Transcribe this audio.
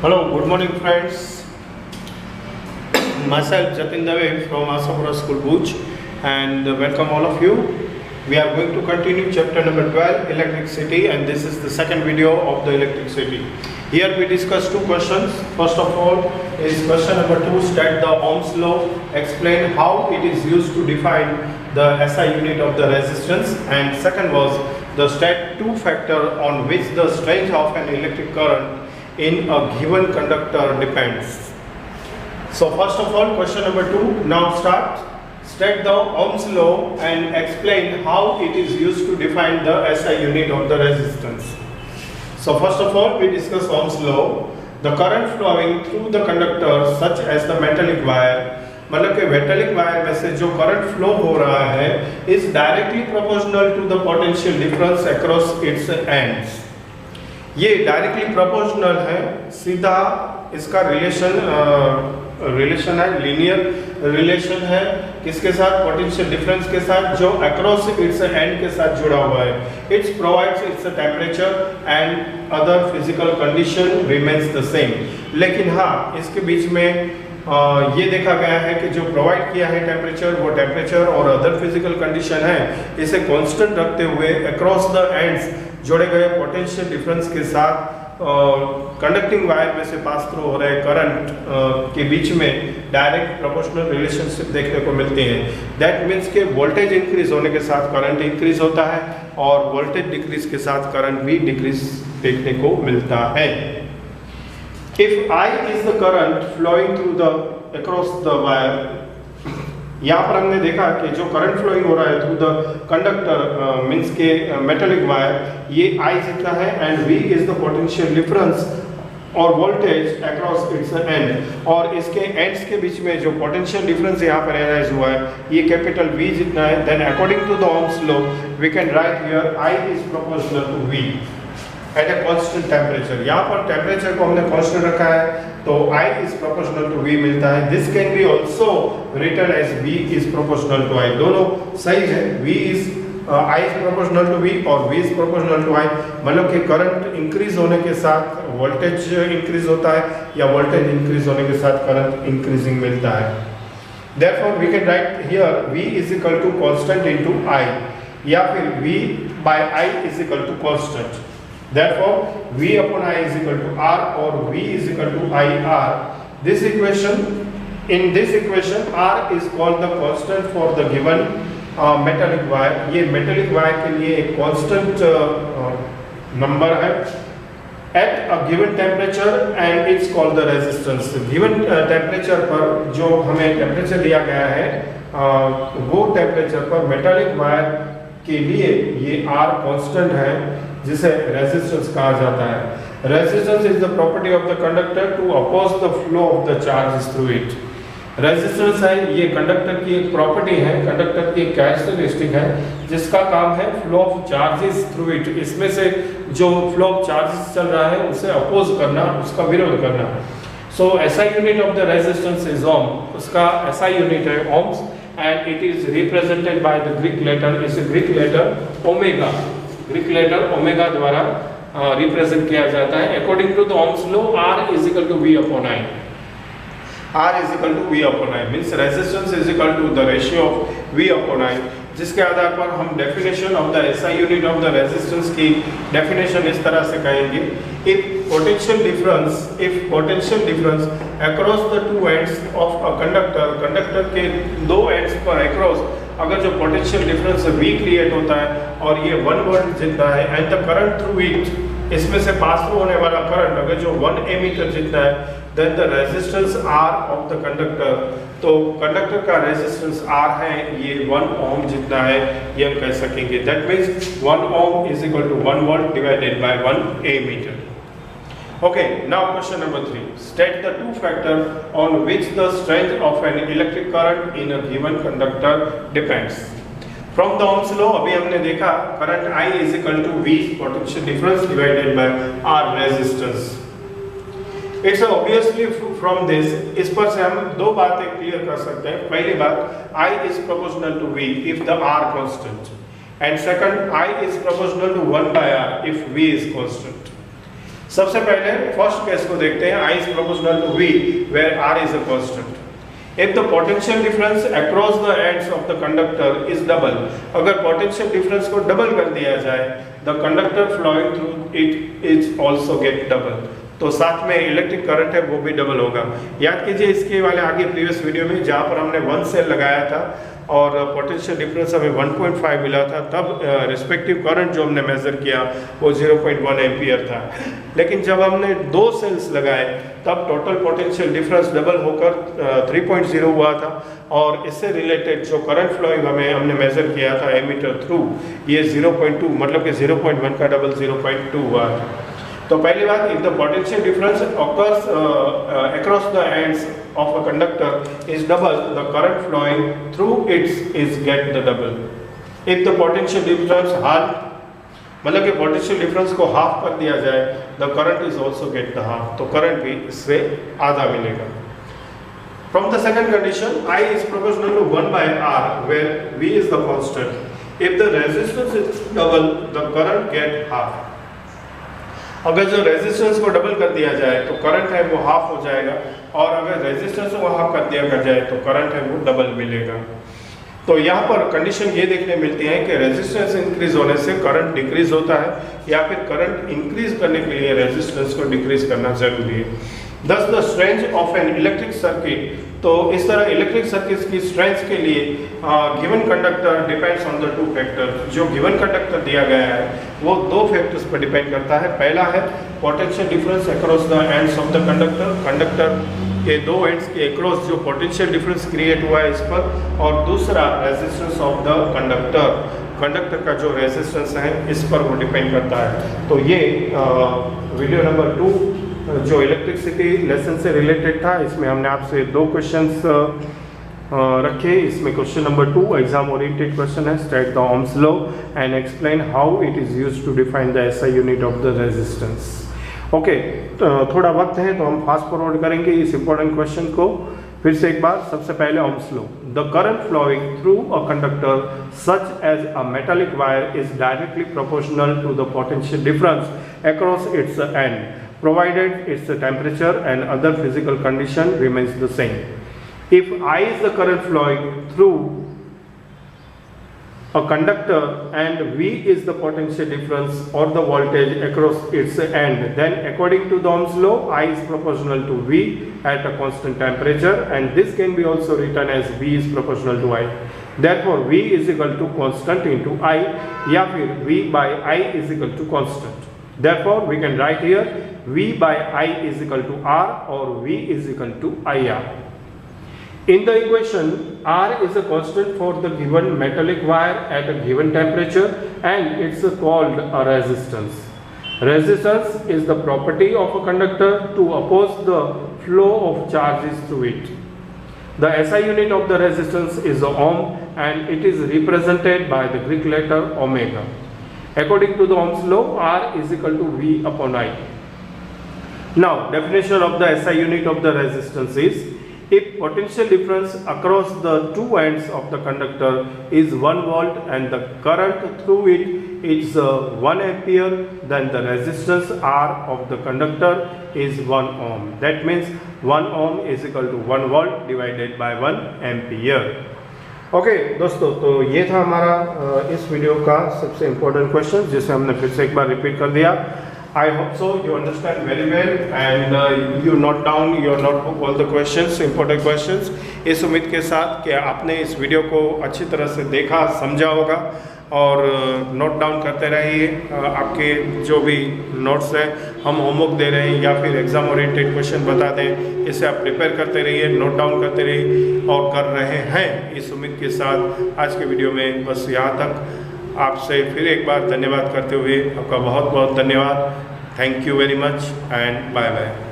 Hello, good morning friends. Myself Jatin Dave from Asapura School Bhuj and welcome all of you. We are going to continue chapter number 12 electricity, and this is the second video of the electricity. Here we discuss two questions. First of all is question number 2, state the Ohm's law, explain how it is used to define the SI unit of the resistance, and second was the state two factor on which the strength of an electric current in a given conductor depends. So first of all, question number 2, now start. State the Ohm's law and explain how it is used to define the SI unit of the resistance. So first of all, we discuss Ohm's law. The current flowing through the conductor such as the metallic wire, मतलब कि metallic wire में से जो current flow हो रहा है is directly proportional to the potential difference across its ends. ये directly proportional है, सीधा इसका रिलेशन है, लीनियर रिलेशन है किसके साथ, पोटेंशियल डिफरेंस के साथ जो अक्रॉस इट्स एंड के साथ जुड़ा हुआ है. It's provides its temperature and other physical condition remains the same. लेकिन हाँ, इसके बीच में ये देखा गया है कि जो प्रोवाइड किया है टेम्परेचर, वो टेम्परेचर और अदर फिजिकल कंडीशन है, इसे कांस्टेंट रखते हुए अक्रॉस द एंड्स जोड़े गए पोटेंशियल डिफरेंस के साथ कंडक्टिंग वायर में से पास थ्रू हो रहे करंट के बीच में डायरेक्ट प्रोपोर्शनल रिलेशनशिप देखने को मिलती है. दैट मीन्स कि वोल्टेज इंक्रीज होने के साथ करंट इंक्रीज होता है और वोल्टेज डिक्रीज के साथ करंट भी डिक्रीज देखने को मिलता है. If I is the current flowing through the across the wire, यहाँ पर हमने देखा कि जो करंट फ्लोइंग हो रहा है थ्रू द कंडक्टर मीन्स के मेटेलिक वायर, ये I जितना है and V is the potential difference और वोल्टेज अक्रॉस इट्स एंड, और इसके एंड्स के बीच में जो पोटेंशियल डिफरेंस यहाँ पर एनालाइज हुआ है ये कैपिटल V जितना है. Then according to the Ohm's law we can write here I is proportional to V at a constant temperature. यहाँ पर टेम्परेचर को हमने कांस्टेंट रखा है तो I is proportional to V मिलता है. This can be also written as V is proportional to I. दोनों सही है. I is proportional to V और V is proportional to I. मतलब कि करंट इंक्रीज होने के साथ वोल्टेज इंक्रीज होता है या वोल्टेज इंक्रीज होने के साथ करंट इंक्रीजिंग मिलता है. Therefore we can write here V is equal to constant into I, या फिर V by I is equal to constant. Therefore V upon I is equal to R or V is equal to IR. This equation, in this equation R is called the constant for the given metallic wire. ये metallic wire के लिए एक constant number है at a given temperature and it's called the resistance. Given temperature पर जो हमें temperature दिया गया है वो temperature पर metallic wire के लिए ये R constant है जिसे रेजिस्टेंस कहा जाता है. Resistance is the property of the conductor to oppose the flow of the charges through it. Resistance है ये कंडक्टर की एक प्रॉपर्टी है, कंडक्टर की एक कैरेक्टरिस्टिक है जिसका काम है flow of charges through it. इसमें से जो फ्लो ऑफ चार्जेस चल रहा है उसे अपोज करना, उसका विरोध करना. So SI unit of the resistance is ohm. उसका एसआई यूनिट है ohms and it is represented by the Greek letter. इस Greek letter omega, Greek letter omega द्वारा रिप्रेजेंट किया जाता है. According to the Ohm's law R is equal to V upon I. R is equal to V upon I means resistance is equal to the ratio of V upon I, जिसके आधार पर हम definition of the SI unit of the resistance की definition इस तरह से कहेंगे. If potential difference across the two ends of a conductor, conductor के दो एंड्स पर अक्रॉस अगर जो पोटेंशियल डिफरेंस V क्रिएट होता है और ये 1 वोल्ट जितना है and the current through it, इसमें से पास थ्रू होने वाला करंट अगर जो 1 एमीटर जितना है, then the resistance R of the conductor, तो कंडक्टर का रेजिस्टेंस R है ये 1 ओम जितना है, ये हम कह सकेंगे. That means 1 ohm is equal to 1 volt divided by 1 ammeter. Okay, now question number 3. State the two factor on which the strength of an electric current in a given conductor depends. From the Ohm's law अभी हमने देखा current I is equal to V potential difference divided by R resistance. It's obviously from this, इस पर से हम दो बातें clear कर सकते हैं. पहली बात, I is proportional to V if the R constant, and second I is proportional to 1 by R if V is constant. सबसे पहले फर्स्ट केस को देखते हैं, I is proportional to V where R is a constant. If the potential difference across the ends of the conductor is double, अगर potential difference को double कर दिया जाए, the conductor flowing through it is also get double. तो साथ में electric current है वो भी डबल होगा। याद कीजिए इसके वाले आगे प्रीवियस वीडियो में जहाँ पर हमने 1 सेल लगाया था और पोटेंशियल डिफरेंस हमें 1.5 मिला था, तब रिस्पेक्टिव करंट जो हमने मेजर किया वो 0.1 एम्पियर था। लेकिन जब हमने 2 सेल्स लगाए तब टोटल पोटेंशियल डिफरेंस डबल होकर 3.0 हुआ था और इससे रिलेटेड जो करंट फ्लोइंग हमने मेजर किया था एमीटर थ्रू, ये 0.2 मतलब कि 0.1 का डबल 0.2 हुआ था। तो पहली बात, if the potential difference occurs across the ends of a conductor is double, the current flowing through it is get the double. If the potential difference half, मतलब कि पोटेंशियल डिफरेंस को हाफ कर दिया जाए, the current is also get the half, तो current भी इससे आधा मिलेगा। From the second condition, I is proportional to 1 by R where V is the constant. If the resistance is double, the current get half. अगर जो resistance को double कर दिया जाए तो करंट है वो हाफ हो जाएगा, और अगर रेजिस्टेंस को हाफ कर दिया जाए तो करंट है वो डबल मिलेगा। तो यहाँ पर कंडीशन ये देखने मिलती है कि रेजिस्टेंस इंक्रीज होने से करंट डिक्रीज होता है या फिर करंट इंक्रीज करने के लिए रेजिस्टेंस को डिक्रीज करना जरूरी है। Thus the strength of an electric circuit, तो इस तरह इलेक्ट्रिक सर्किट की स्ट्रेंथ के लिए given conductor depends on the 2 factors. जो गिवन कंडक्टर दिया गया है वो 2 फैक्टर्स पर डिपेंड करता है। पहला है potential difference across the ends of the conductor, conductor के 2 एंड्स के अक्रॉस जो पोटेंशियल डिफरेंस क्रिएट हुआ है इस पर, और दूसरा resistance of the conductor, conductor का जो रेजिस्टेंस है इस पर वो डिपेंड करता है। तो ये वीडियो नंबर 2 जो इलेक्ट्रिसिटी लेसन से रिलेटेड था, इसमें हमने आपसे 2 क्वेश्चंस रखे। इसमें question number 2 exam oriented question है, state the Ohm's law and explain how it is used to define the SI unit of the resistance. Okay, थोड़ा वक्त है तो हम फास्ट फॉरवर्ड करेंगे इस इंपॉर्टेंट क्वेश्चन को। फिर से एक बार, सबसे पहले Ohm's law, the current flowing through a conductor such as a metallic wire is directly proportional to the potential difference across its end provided its temperature and other physical condition remains the same. If I is the current flowing through a conductor and V is the potential difference or the voltage across its end, then according to the Ohm's law, I is proportional to V at a constant temperature, and this can be also written as V is proportional to I. Therefore, V is equal to constant into I, या फिर V by I is equal to constant. Therefore, we can write here V by I is equal to R or V is equal to IR. In the equation, R is a constant for the given metallic wire at a given temperature and it's called a resistance. Resistance is the property of a conductor to oppose the flow of charges through it. The SI unit of the resistance is the ohm and it is represented by the Greek letter omega. According to the Ohm's law, R is equal to V upon I. Now, definition of the SI unit of the resistance is, if potential difference across the 2 ends of the conductor is 1 volt and the current through it is 1 ampere, then the resistance R of the conductor is 1 ohm. That means 1 ohm is equal to 1 volt divided by 1 ampere. Okay दोस्तों, तो ये था हमारा इस video का सबसे important question, जिसे हमने फिर से एक बार रिपीट कर दिया। I hope so you understand very well and you note down your notebook all the questions, important questions, इस उम्मीद के साथ कि आपने इस वीडियो को अच्छी तरह से देखा, समझा होगा और नोट डाउन करते रहिए। आपके जो भी नोट्स हैं हम होमवर्क दे रहे हैं या फिर एग्ज़ाम ओरिएंटेड क्वेश्चन बता दें, इसे आप प्रिपेयर करते रहिए, नोट डाउन करते रहिए और कर रहे हैं। इस उम्मीद के साथ आज के वीडियो में बस यहाँ तक। आपसे फिर एक बार धन्यवाद करते हुए आपका बहुत बहुत धन्यवाद। Thank you very much and bye bye.